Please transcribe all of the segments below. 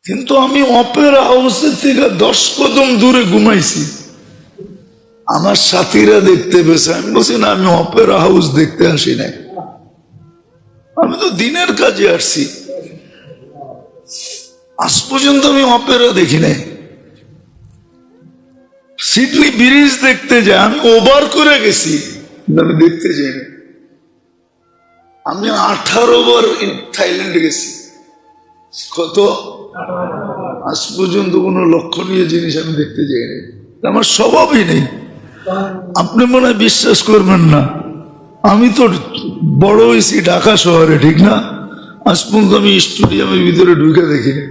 কিন্তু আমি অপেরা হাউসের থেকে 10 কদম দূরে ঘুমাইছি। আমার সাথীরা দেখতে পেয়েছে। আমি বলছি না, আমি অপেরা হাউস দেখতে আসি নাই, আমি তো দিনের কাজে আসছি। আজ পর্যন্ত আমি অপেরা দেখি নাই। সিডনি ব্রিজ দেখতে যাই, আমি ওভার করে গেছি, আমি দেখতে যাই না। আমি 18 বার থাইল্যান্ডে গেছি। কত? আজ পর্যন্ত কোনো লক্ষণীয় জিনিস আমি দেখতে যাই না, আমার স্বভাবই নেই। আপনি মনে হয় বিশ্বাস করবেন না, আমি তো বড় হয়েছি ঢাকা শহরে, ঠিক না? আজ পর্যন্ত আমি স্টেডিয়ামের ভিতরে ঢুকে দেখিনি।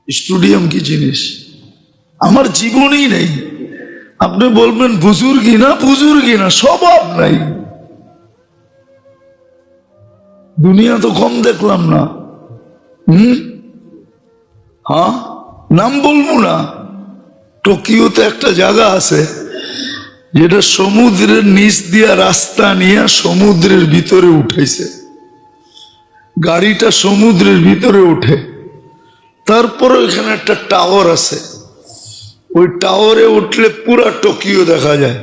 স্টেডিয়াম কি জিনিস আমার জীবনেই নেই। আপনি বলবেন বুজুর্গি না, বুজুর্গি না, স্বভাব নাই। দুনিয়া তো কম দেখলাম না। হ্যাঁ, নাম বলবো না। টোকিওতে একটা জায়গা আছে যেটা সমুদ্রের নিচ দিয়া রাস্তা নিয়ে সমুদ্রের ভিতরে উঠেছে। গাড়িটা সমুদ্রের ভিতরে উঠে, তারপরে ওইখানে একটা টাওয়ার আছে। ওই টাওয়ারে উঠলে পুরা টোকিও দেখা যায়।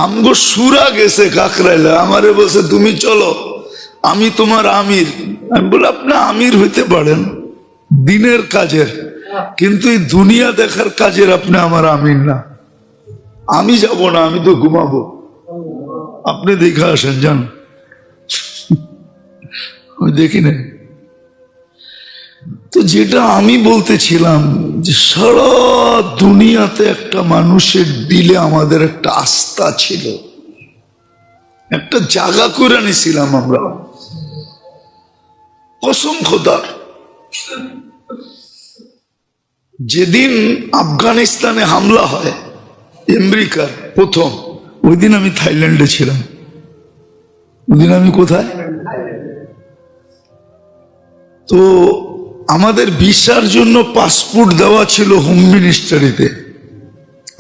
আমগো সুরা গেছে কাকরাইলে, আমারে বলছে তুমি চলো, আমি তোমার আমির। আমি বলি আপনি আমির হইতে পারেন দিনের কাজের, কিন্তু এই দুনিয়া দেখার কাজের আপনি আমার আমির না। আমি যাব না, আমি তো ঘুমাবো, আপনি দেখে আসেন, যান। আমি দেখি না। তো যেটা আমি বলতেছিলাম যে সারা দুনিয়াতে একটা মানুষের দিলে আমাদের একটা আস্থা ছিল, একটা জায়গা করে নিয়েছিলাম আমরা, কসম খোদার। যেদিন আফগানিস্তানে হামলা হয় আমেরিকার প্রথম, ওই দিন আমি থাইল্যান্ডে ছিলাম। ওই দিন আমি কোথায়? তো আমাদের ভিসার জন্য পাসপোর্ট দেওয়া ছিল হোম মিনিস্ট্রিতে,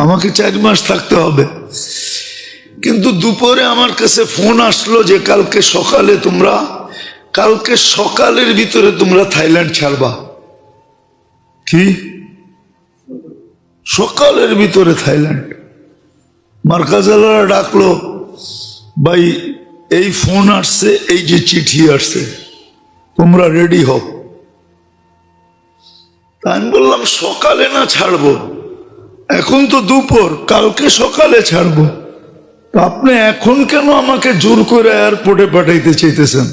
আমাকে 4 মাস থাকতে হবে। কিন্তু দুপুরে আমার কাছে ফোন আসলো যে কালকে সকালের ভিতরে তোমরা থাইল্যান্ড ছাড়বা। কি সকালের ভিতরে থাইল্যান্ড? মার্কাজালারা ডাকলো, ভাই এই ফোন আসছে, এই যে চিঠি আসছে, তোমরা রেডি হও। আমি বললাম সকালে না ছাড়বো, এখন তো দুপুর, কালকে সকালে ছাড়বো। তো আপনি এখন কেন আমাকে জোর করে এয়ারপোর্টে পাঠাইতে চাইতেছেন?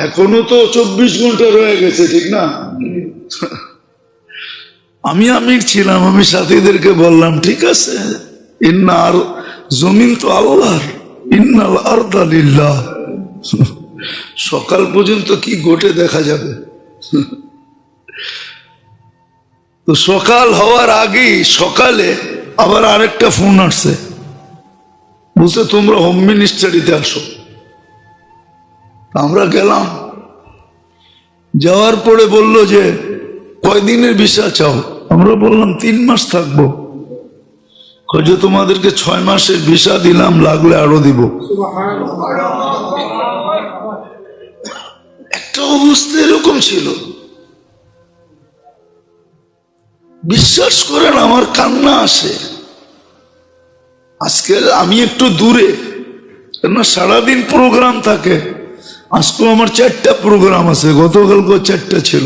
এখনো তো 24 ঘন্টা রয়ে গেছে, ঠিক না? আমি আমির ছিলাম, আমি সাথীদেরকে বললাম ঠিক আছে, আর জমিন তো আল্লাহর, ইন্নাল আরদা লিল্লাহ। সকাল পর্যন্ত কি ঘটে দেখা যাবে। তো সকাল হওয়ার আগেই সকালে আবার আরেকটা ফোন আসছে, বলছে তোমরা হোম মিনিস্ট্রিতে আসো। আমরা গেলাম, যাওয়ার পরে বলল যে কয়দিনের ভিসা চাও? আমরা বললাম 3 মাস থাকবো। যে তোমাদেরকে 6 মাসের ভিসা দিলাম, লাগলে আরো দিব। একটা অবস্থা এরকম ছিল, বিশ্বাস করেন আমার কান্না আসে। আজকে আমি একটু দূরে, কেননা সারাদিন প্রোগ্রাম থাকে। আজকেও আমার 4টা প্রোগ্রাম আছে, গতকালকেও 4টা ছিল।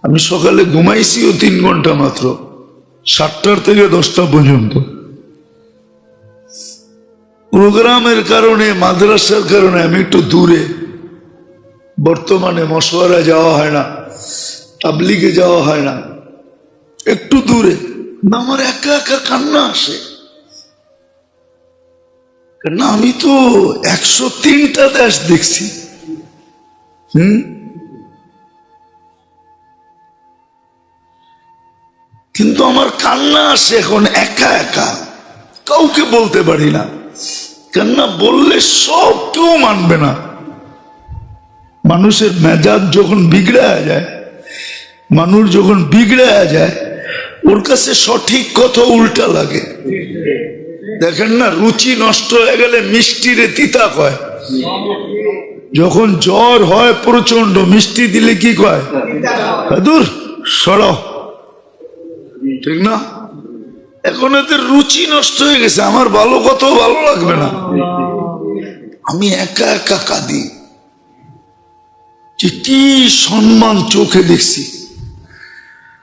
আমি সকালে ঘুমাইছিও 3 ঘন্টা মাত্র, 7টার থেকে 10টা পর্যন্ত। প্রোগ্রামের কারণে, মাদ্রাসার কারণে আমি একটু দূরে। বর্তমানে মশওয়ারা যাওয়া হয় না, তাবলিগে যাওয়া হয় না, একটু দূরে। আমার একা একা কান্না আসে, না আমি তো 103টা দেশ দেখছি। কিন্তু আমার কান্না আসে এখন একা একা, কাউকে বলতে পারি না। কান্না বললে সব কেউ মানবে না। মানুষের মেজাজ যখন বিগড়ে যায়, মানুষ যখন বিগড়ে যায়, ওর কাছে সঠিক কথা উল্টা লাগে। দেখেন না, রুচি নষ্ট হয়ে গেলে মিষ্টিরে তিতা কয়। যখন জ্বর হয় প্রচন্ড, মিষ্টি দিলে কি কয়, দূর সরাও, ঠিক না? এখন এদের রুচি নষ্ট হয়ে গেছে, আমার ভালো কত ভালো লাগবে না, আমি একা একা কাঁদি। যে কি সম্মান চোখে দেখছি।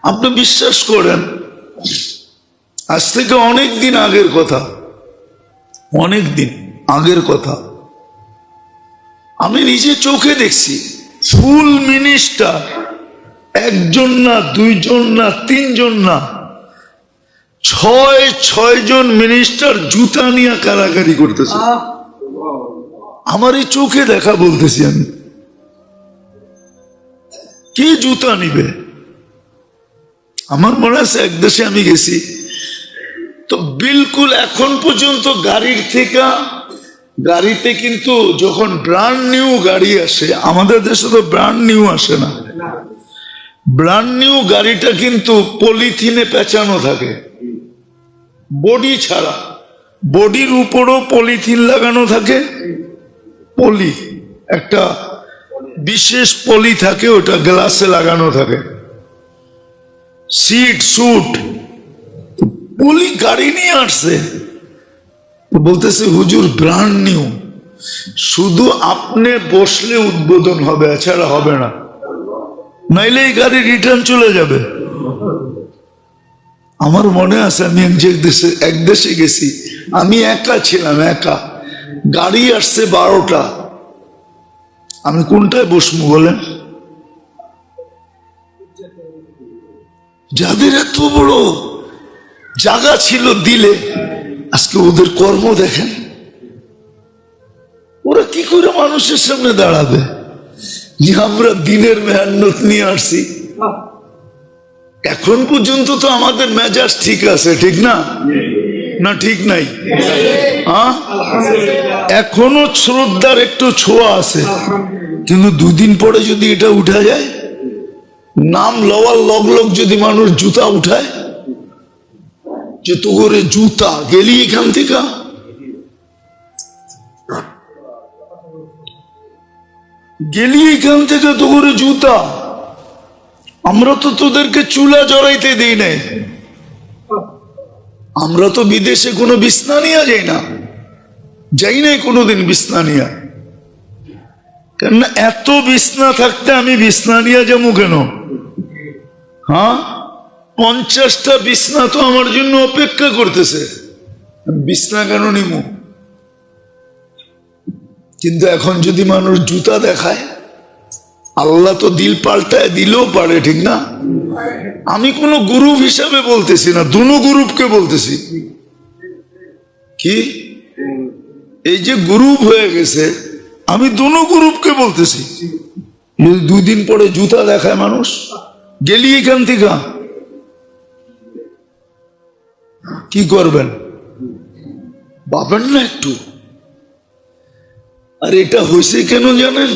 আপনি বিশ্বাস করেন, আজ থেকে অনেক দিন আগের কথা, অনেক দিন আগের কথা, আমি নিজে চোখে দেখছি ফুল মিনিস্টার, একজন না, দুইজন না, তিনজন না, 6 জন মিনিস্টার জুতা নিয়ে কারাকারি করতেছে। আমার এই চোখে দেখা বলতেছি আমি। কে জুতা নিবে? আমার মনে আছে এক দেশে আমি গেছি, তো বিলকুল এখন পর্যন্ত গাড়িতে কিন্তু যখন ব্র্যান্ড নিউ গাড়ি আসে, আমাদের দেশে তো ব্র্যান্ড নিউ আসে না, ব্র্যান্ড নিউ গাড়িটা কিন্তু পলিথিনে পেঁচানো থাকে, বডি ছাড়া, বডির উপরও পলিথিন লাগানো থাকে, পলি একটা বিশেষ পলি থাকে, ওটা গ্লাসে লাগানো থাকে, সিট সুট পলি গাড়ি নিয়ে আসছে, বলতেছে হুজুর ব্র্যান্ড নিউ, শুধু আপনি বসলে উদ্বোধন হবে, এছাড়া হবে না, নাইলে এই গাড়ি রিটার্ন চলে যাবে। আমার মনে আছে আমি এক দেশে গেছি, আমি একা ছিলাম, একা, গাড়ি আসছে 12টা, আমি কোনটায় বসবো বলেন? যাদের এত বড় জায়গা ছিল দিলে, আজকে ওদের কর্ম দেখেন, ওরা কি করে মানুষের সামনে দাঁড়াবে যে আমরা দিনের মেহনত নিয়ে আসছি। এখন পর্যন্ত তো আমাদের মেজাজ ঠিক আছে, ঠিক না? না ঠিক নাই? এখনো শ্রদ্ধার একটু ছোঁয়া আছে, কিন্তু দুদিন পরে যদি এটা উঠা যায়, নাম লওয়ার লগ যদি মানুষ জুতা উঠায়, যে তো করে জুতা গেলি এখান থেকে, তো করে জুতা, আমরা তো তোদেরকে চুলা জড়াইতে দিই নাই, আমরা তো বিদেশে কোনো বিছনা নিয়ে যাই না, যাই নাই কোনোদিন বিছনা নিয়ে, কেননা এত বিছনা থাকতে আমি বিছনা নিয়ে যাবো কেন? হ্যাঁ, 50টা বিছনা তো আমার জন্য অপেক্ষা করতেছে, বিছনা কেন নিব? কিন্তু এখন যদি মানুষ জুতা দেখায়, আল্লাহ তো দিল পাল্টায় দিলেও পারে, ঠিক না? আমি কোনো গ্রুপ হিসাবে বলতেছি না, দুনো গ্রুপকে বলতেছি। কি এই যে গ্রুপ হয়ে গেছে, আমি দুনো গ্রুপকে বলতেছি, যদি 2 দিন পরে জুতা দেখায় মানুষ, গেলি এখান থেকে, কি করবেন? ভাবেন না একটু? আর এটা হয়েছে কেন জানেন?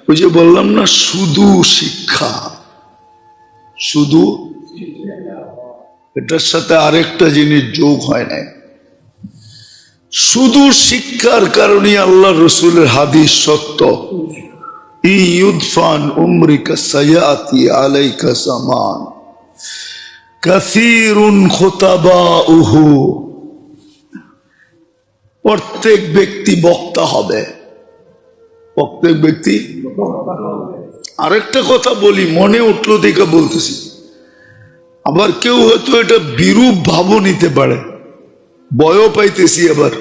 ওই যে বললাম না, শুধু শিক্ষা, শুধু, এটার সাথে আরেকটা জিনিস যোগ হয় না, শুধু শিক্ষার কারণে আল্লাহ রসুলের হাদিস সত্য, ইউদফান উমরিকা সায়াতি আলাইকা সামান কাসীরুন খুতাবাউহু, প্রত্যেক ব্যক্তি বক্তা হবে, প্রত্যেক ব্যক্তি। আরেকটা কথা বলি, মনে উঠলো দেখে বলতেছি, আবার কেউ হয়তো এটা বিরূপ ভাব নিতে পারে, ভয়ও পাইতেছি আবার।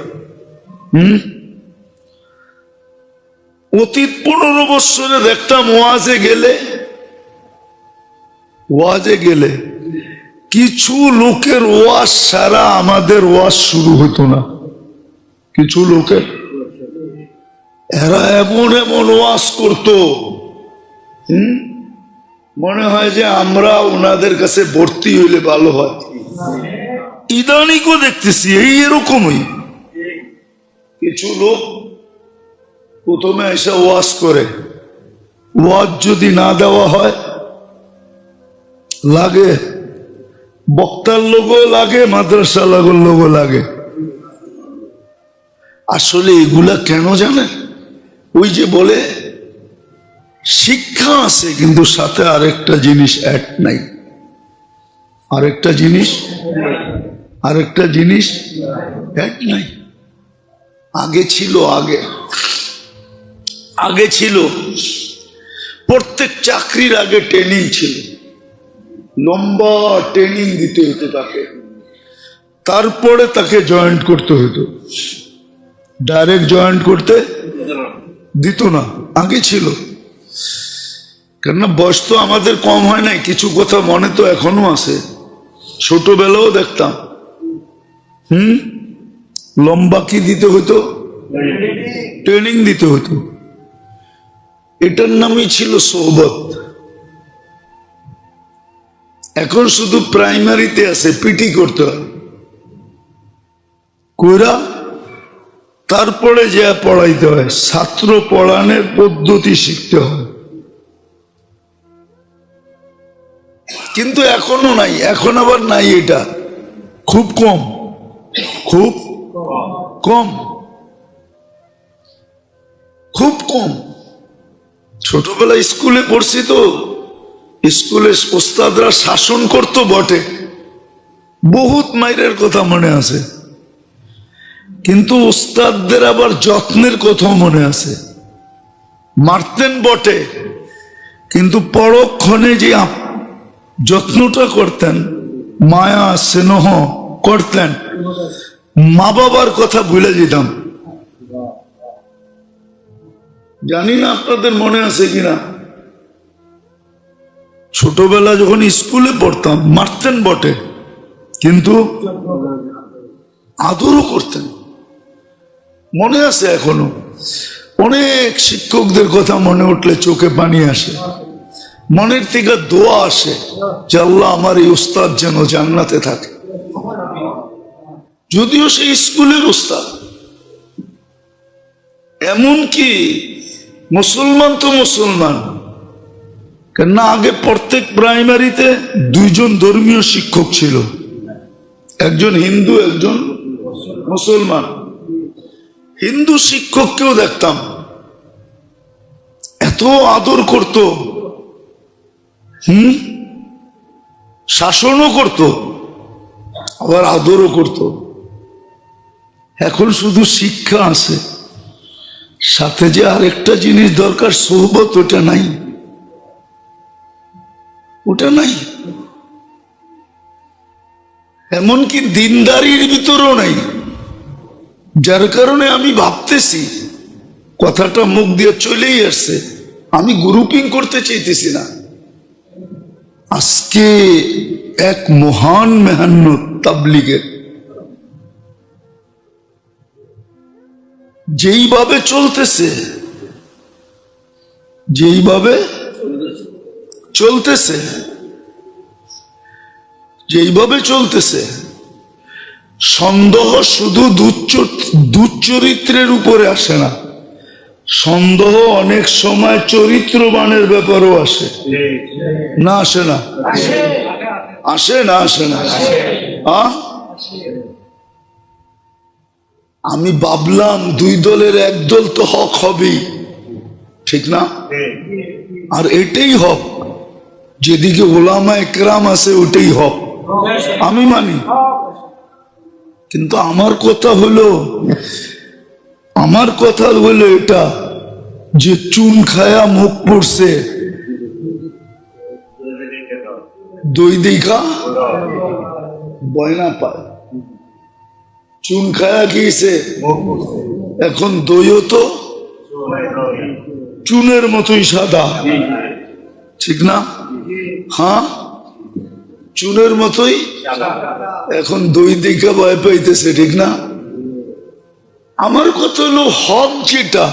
অতীত 15 বৎসরে দেখতাম ওয়াজে গেলে কিছু লোকের ওয়াজ সারা আমাদের ওয়াজ শুরু হতো না, কিছু লোকের, এরা এমন এমন ওয়াজ করতো, মনে হয় যে আমরা ওনাদের কাছে ভর্তি হইলে ভালো হয়। ইদানিকও দেখতেছি এরকমই কিছু লোক প্রথমে এসে ওয়াজ করে, ওয়াজ যদি না দেওয়া হয়, লাগে বক্তার লোগো লাগে, মাদ্রাসা লাগোর লোগো লাগে। আসলে এগুলা কেন জানেন? ওই যে বলে শিক্ষা আছে কিন্তু সাথে আরেকটা জিনিস অ্যাড নাই, আরেকটা জিনিস অ্যাড নাই। আগে ছিল প্রত্যেক চাকরির আগে ট্রেনিং ছিল, লম্বা ট্রেনিং দিতে হতো তাকে, তারপরে তাকে জয়েন্ট করতে হতো। ডাইরেক্ট জয়েন্ট করতে দিত না, আগে ছিল। কেননা বয়স তো আমাদের কম হয় নাই, কিছু কথা মনে তো এখনো আছে, ছোটবেলাও দেখতাম। লম্বা কি দিতে হতো? ট্রেনিং দিতে হতো। এটার নামই ছিল সোহবত। এখন শুধু প্রাইমারিতে আছে, পিটি করতে হয়, কইরা তারপরে যা পড়াইতে হয়, ছাত্র পড়ানোর পদ্ধতি শিখতে হয়। কিন্তু এখনো নাই, এখন আবার নাই, এটা খুব কম, খুব কম, খুব কম। ছোটবেলায় স্কুলে পড়ছি তো, স্কুলে ওস্তাদরা শাসন করতো বটে, বহুত মাইরের কথা মনে আছে, কিন্তু ওস্তাদদের আবার যত্নের কথা মনে আছে। মারতেন বটে, কিন্তু পরক্ষণে যে যত্নটা করতেন, মায়া স্নেহ করতেন, মা বাবার কথা ভুলে যেতাম। জানি না আপনাদের মনে আছে কিনা, ছোটবেলা যখন স্কুলে পড়তাম মারতেন বটে, কিন্তু আদরও করতেন। মনে আছে এখনো, অনেক শিক্ষকদের কথা মনে উঠলে চোখে পানি আসে, মনের থেকে দোয়া আসে যে আল্লাহ আমার এই উস্তাদ যেন জান্নাতে থাকে। যদিও সেই স্কুলের উস্তাদ, এমনকি মুসলমান তো মুসলমান, কেননা আগে প্রত্যেক প্রাইমারিতে দুইজন ধর্মীয় শিক্ষক ছিল, একজন হিন্দু একজন মুসলমান। হিন্দু শিক্ষককেও দেখতাম এত আদর করত, শাসনও করত, আবার আদরও করত। এখন শুধু শিক্ষা আছে, সাথে যে আরেকটা জিনিস দরকার, সোহবত, ওটা নাই, ওটা নাই। এমনকি দিনদারির ভিতরেও নাই, যার কারণে আমি ভাবতেছি, কথাটা মুখ দিয়ে চলেই আসছে, আমি গ্রুপিং করতে চাইতেছি না। আজকে এক মহান মেহান্নত তাবলীগের, যেইভাবে চলতেছে, সন্দেহ শুধু দুশ্চরিত্রের উপরে আসে না, সন্দেহ অনেক সময় চরিত্রবানের ব্যাপারও আসে না, আসে না? আসে না? আমি ভাবলাম দুই দলের এক দল তো হক হবেই, ঠিক না? আর এটাই হক, যেদিকে ওলামা একরাম আছে ওটাই হক, আমি মানি। কিন্তু আমার কথা হলো এটা যে চুন খায়া মুখ পড়ছে, দই দেখা বয়না পায়। চুন খায়া গিয়েছে, এখন দইও তো চুনের মতোই সাদা, ঠিক না? হ্যাঁ, চুনের মতোই এখন দই দেখা ভয় পাইতেছে, ঠিক না? আমার কথা হলো হক যেটা,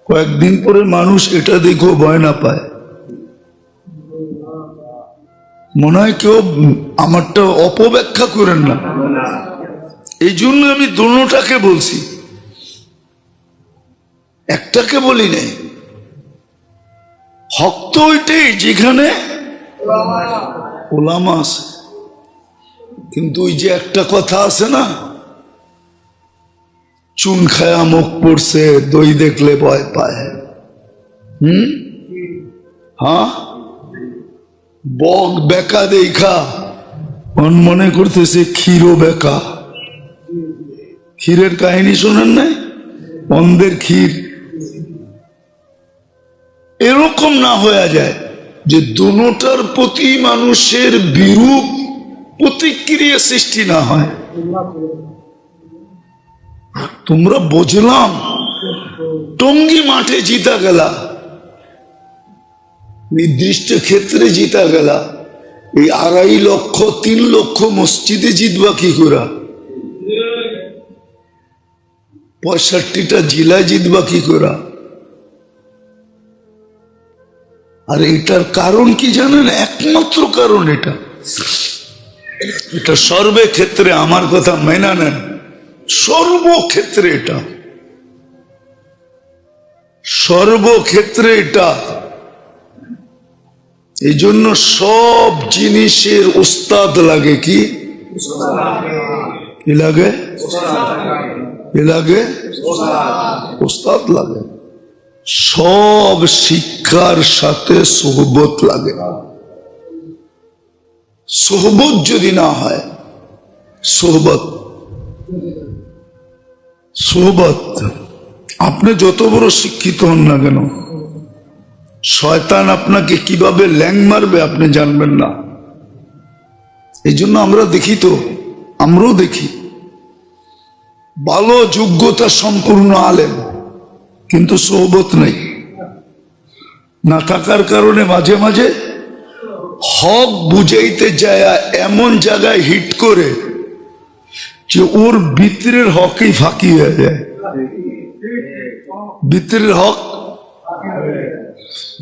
কয়েকদিন পরে মানুষ এটা দেখো ভয় না পায়। মনে হয় কেউ আমারটা অপব্যাখ্যা করেন না, এই জন্য আমি দুটোটাকে বলছি, একটাকে বলি নাই। হক তো ওইটাই যেখানে ওলামা আছে, কিন্তু ওই যে একটা কথা আছে না, চুন খায়া মুখ পড়ছে, দই দেখলে ভয় পায়। হ্যাঁ, বক বেকা দেখা মনে করতেছে ক্ষীরও বেকা। ক্ষীরের কাহিনী শোনেন নাই? অন্ধের ক্ষীর। এরকম না হয়ে যায় যে দুটার প্রতি মানুষের বিরূপ প্রতিক্রিয়া সৃষ্টি না হয়। তোমরা বুঝলাম টঙ্গী মাঠে জিতা গেলা, নির্দিষ্ট ক্ষেত্রে জিতা গেলা, এই 2.5 লক্ষ 3 লক্ষ মসজিদে জিতবা কি করে? 65টা জেলায় জিতবা কি করে? আর এটার কারণ কি জানেন? একমাত্র কারণ এটা সর্বক্ষেত্রে, আমার কথা মেনে নেন, সর্বক্ষেত্রে এটা, সর্বক্ষেত্রে এটা। এই জন্য সব জিনিসের উস্তাদ লাগে। কি লাগে? কি লাগে? উস্তাদ লাগে। সব শিক্ষার সাথে সোহবত লাগে। সোহবত যদি না হয়, সোহবত আপনি যত বড় শিক্ষিত হন না কেন, শয়তান আপনাকে কিভাবে ল্যাং মারবে আপনি জানবেন না। এই জন্য আমরা দেখি, তো আমরাও দেখি ভালো যোগ্যতা সম্পূর্ণ আলেম, কিন্তু সোহবত নেই। না থাকার কারণে মাঝে মাঝে হক বুঝাইতে যায় এমন জায়গায় হিট করে যে ওর ভিতরের হকই ফাঁকি হয়ে যায়। ভিতরের হক,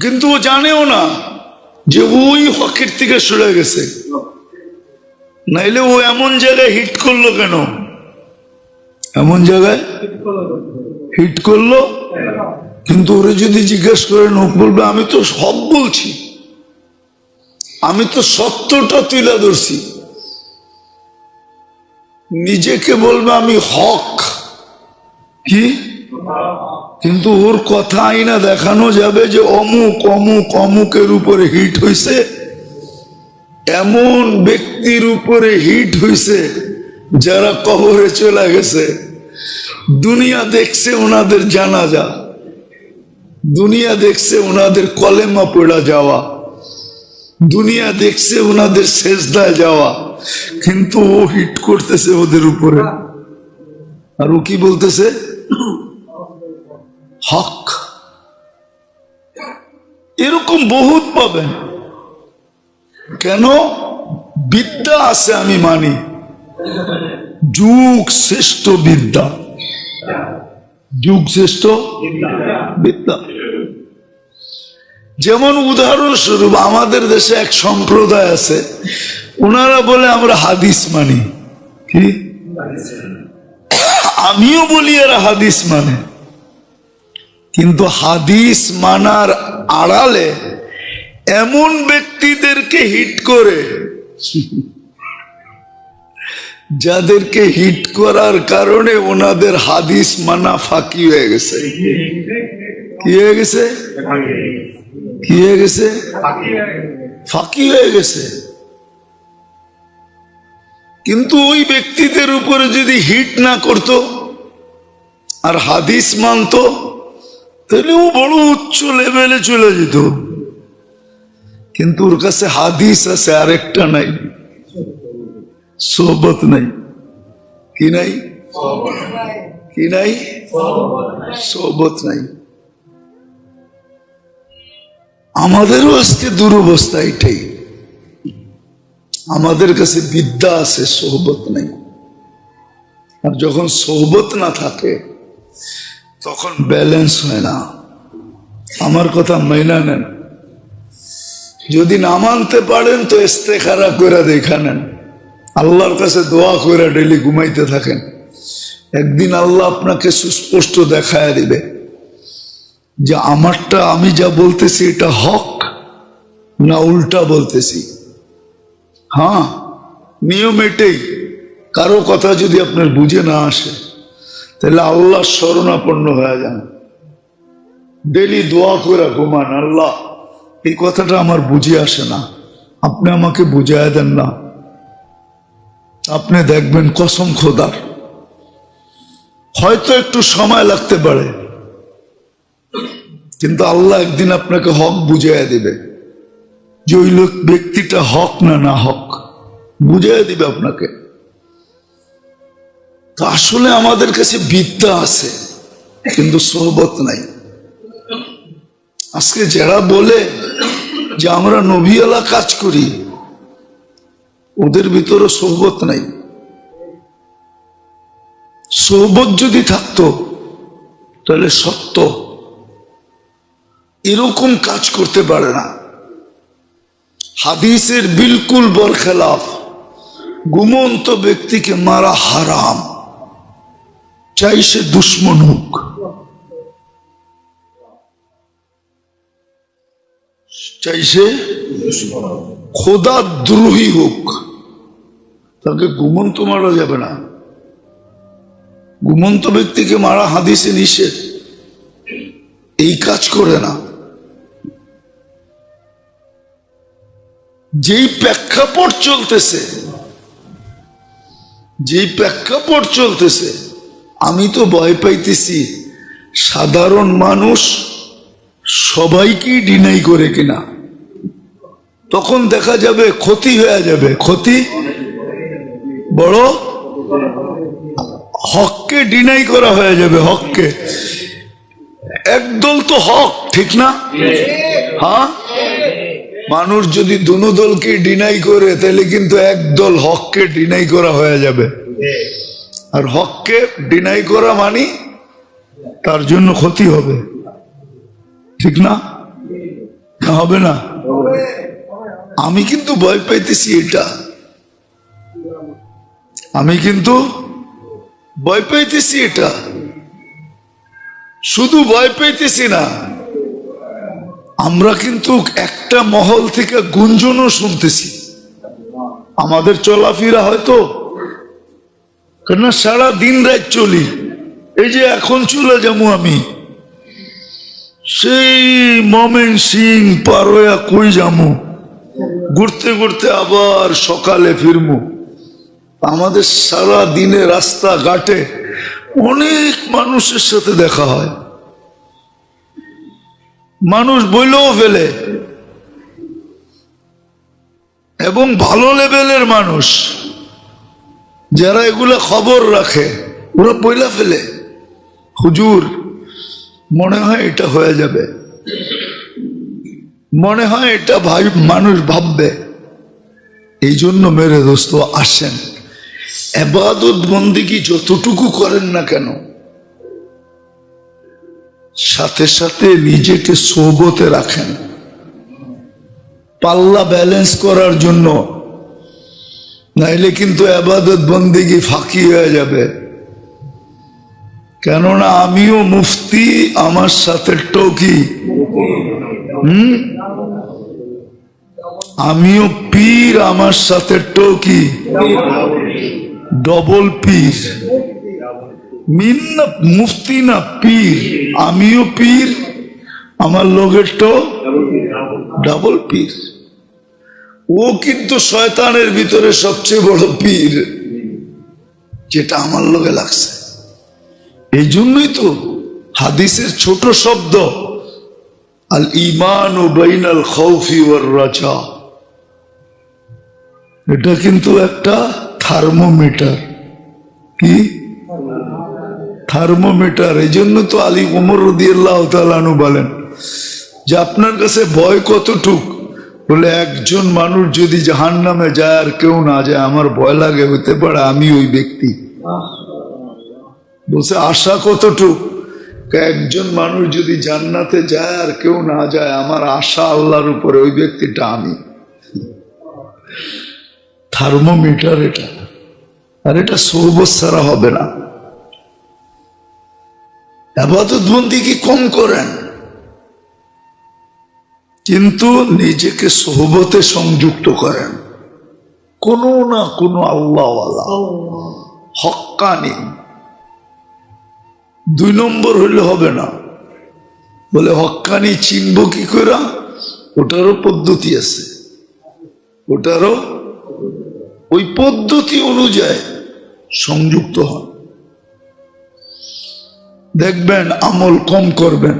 কিন্তু ও জানেও না যে ওই হকের থেকে সরে গেছে। নাইলে ও এমন জায়গায় হিট করলো কেন? এমন জায়গায় হিট করলো, কিন্তু ওরে যদি জিজ্ঞেস করেন ও বলবে আমি তো সব বলছি, আমি তো সত্যটা তুলে ধরছি। নিজেকে বলবে আমি হক, কি? কিন্তু ওর কথা আইনা দেখানো যাবে যে অমুক অমুক অমুকের উপরে হিট হইছে, এমন ব্যক্তির উপরে হিট হইছে যারা কবরে চলে গেছে। দুনিয়া দেখছে ওনাদের জানাজা, দুনিয়া দেখছে ওনাদের কলেমা পড়া যাওয়া, দুনিয়া দেখছে ওনাদের সেজদায় যাওয়া, কিন্তু ও হিট করতেছে ওদের উপরে। আর ও কি বলতেছে? হক। এরকম বহুত পাবেন। কেন? বিদ্যা আছে, আমি মানি, যুগ শ্রেষ্ঠ বিদ্যা, যুগ শ্রেষ্ঠ বিদ্যা। যেমন উদাহরণস্বরূপ আমাদের দেশে এক সম্প্রদায় আছে, ওনারা বলে আমরা হাদিস মানি। কি? আমিও বলি এরা হাদিস মানে, কিন্তু হাদিস মানার আড়ালে এমন ব্যক্তিদেরকে হিট করে যাদেরকে হিট করার কারণে ওনাদের হাদিস মানা ফাঁকি হয়ে গেছে। কি হয়ে গেছে? কি হয়ে গেছে? ফাঁকি হয়ে গেছে। কিন্তু ওই ব্যক্তিদের উপরে যদি হিট না করত আর হাদিস মানত, তাহলে ও বড় উচ্চ লেভেলে চলে যেত। কিন্তু ওর কাছে হাদিস আছে, আরেকটা নাই, সোহবত নাই। কি নাই? কি নাই? সোহবত নাই। আমাদেরও আজকে দুরবস্থা এটাই। আমাদের কাছে বিদ্যা আছে, সোহবত নাই। আর যখন সোহবত না থাকে তখন ব্যালেন্স হয় না। আমার কথা মাইনা নেন। যদি না মানতে পারেন তো ইস্তেখারা করে দেখা নেন, আল্লাহর কাছে দোয়া করে ডেলি ঘুমাইতে থাকেন। একদিন আল্লাহ আপনাকে সুস্পষ্ট দেখায় দিবে যে আমারটা, আমি যা বলতেছি এটা হক না উল্টা বলতেছি। হ্যাঁ, নিয়ম এটাই। কারো কথা যদি আপনার বুঝে না আসে তাহলে আল্লাহ শরণাপন্ন হয়ে যান, ডেলি দোয়া করে ঘুমান, আল্লাহ এই কথাটা আমার বুঝে আসে না, আপনি আমাকে বুঝায় দেন না। আপনি দেখবেন কসম খোদার হয়তো একটু সময় লাগতে পারে, কিন্তু আল্লাহ একদিন আপনাকে হক বুঝাইয়া দিবে যে ওই লোক ব্যক্তিটা হক না না হক বুঝাইয়া দিবে আপনাকে। তো আসলে আমাদের কাছে বিদ্যা আছে কিন্তু সোহবত নাই। আজকে যারা বলে যে আমরা নবীওয়ালা কাজ করি, ওদের ভিতরে সোহবত নাই। সোহবত যদি থাকতো তাহলে সত্য এরকম কাজ করতে পারে না। হাদিসের বিলকুল বরখেলাফ, ঘুমন্ত ব্যক্তিকে মারা হারাম, চাই সে দুশ্মন হোক, চাই সে খোদা দ্রোহী হোক, তাকে ঘুমন্ত মারা যাবে না। ঘুমন্ত ব্যক্তিকে মারা হাদিসে নিষেধ, এই কাজ করে না। যেই প্রেক্ষাপট চলতেছে, আমি তো ভয় পাইতেছি সাধারণ মানুষ সবাইকেই ডিনাই করে কিনা। তখন দেখা যাবে ক্ষতি হয়ে যাবে, ক্ষতি বড়, হককে ডিনাই করা হয়ে যাবে। হককে একদল তো হক, ঠিক না? হ্যাঁ, মানুষ যদি দুনো দলকে ডিনাই করে তাহলে কিন্তু একদল হককে ডিনাই করা হয়ে যাবে। আর হককে ডিনাই করা মানে তার জন্য ক্ষতি হবে, ঠিক না? হবে না? আমি কিন্তু ভয় পাইতেছি এটা, এটা শুধু ভয় পাইতেছি না, আমরা কিন্তু একটা মহল থেকে গুঞ্জনও শুনতেছি। আমাদের চলাফেরা হয়তো, কেননা সারা দিন রাত চলি, এই যে এখন চলে যাবো আমি, সেই ময়মনসিং পার হইয়া কই যাবো, ঘুরতে ঘুরতে আবার সকালে ফিরবো। আমাদের সারা দিনে রাস্তা ঘাটে অনেক মানুষের সাথে দেখা হয়, মানুষ বইলেও ফেলে, এবং ভালো লেভেলের মানুষ যারা এগুলা খবর রাখে, ওরা বইলা ফেলে, হুজুর মনে হয় এটা হয়ে যাবে, মনে হয় এটা মানুষ ভাববে। এই জন্য মেরে দোস্ত আসেন, ইবাদত বন্দেগী যতটুকু করেন না কেন, সাথে সাথে নিজেকে সোহবতে রাখেন, পাল্লা ব্যালেন্স করার জন্য, নাইলে কিন্তু ইবাদত বন্দেগী ফাঁকি হয়ে যাবে। কেননা আমিও মুফতি, আমার সাথে টকি, আমিও পীর, আমার সাথে টকি, ডবল পীর। মিন না মুফতি না পীর, আমিও পীর, আমার লোকের তো ডাবল পীর। ও কিন্তু শয়তানের ভিতরে সবচেয়ে বড় পীর, যেটা আমার লোকে লাগছে। এই জন্যই তো হাদিসের ছোট শব্দ আল ঈমান বাইনাল খাউফি ওয়ার রাজা, এটা কিন্তু একটা থার্মোমিটার। কি থার্মোমিটার? এই জন্য তো আলী ওমর রাদিয়াল্লাহু তাআলা আনহু বলেন যে আপনার কাছে ভয় কতটুক? বলে একজন মানুষ যদি জাহান্নামে যায় আর কেউ না যায়, আমার ভয় লাগে, হতে পারে আমি ওই ব্যক্তি। বলছে আশা কতটুক? একজন মানুষ যদি জান্নাতে যায় আর কেউ না যায়, আমার আশা আল্লাহর উপরে, ওই ব্যক্তিটা আমি। থার্মোমিটার এটা, আর এটা সোহবত ছাড়া হবে না। ইবাদত বন্দেগী কম করেন, কিন্তু নিজেকে সোহবতে সংযুক্ত করেন, কোনো না কোনো আল্লাহওয়ালা হক্কানি। 2 নম্বর হইলে হবে না। বলে হক্কানি চিনব কি করে? ওটারও পদ্ধতি আছে, ওটারও ওই পদ্ধতি অনুযায়ী সংযুক্ত হন। দেখবেন আমল কম করবেন,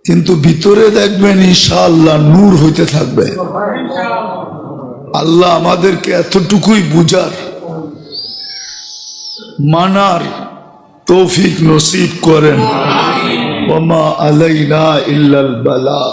কিন্তু ভিতরে দেখবেন ইনশাআল্লাহ নূর হইতে থাকবে। আল্লাহ আমাদেরকে এতটুকুই বুঝার মানার তৌফিক নসিব করেন। ওয়া মা আলাইনা ইল্লাল বালা।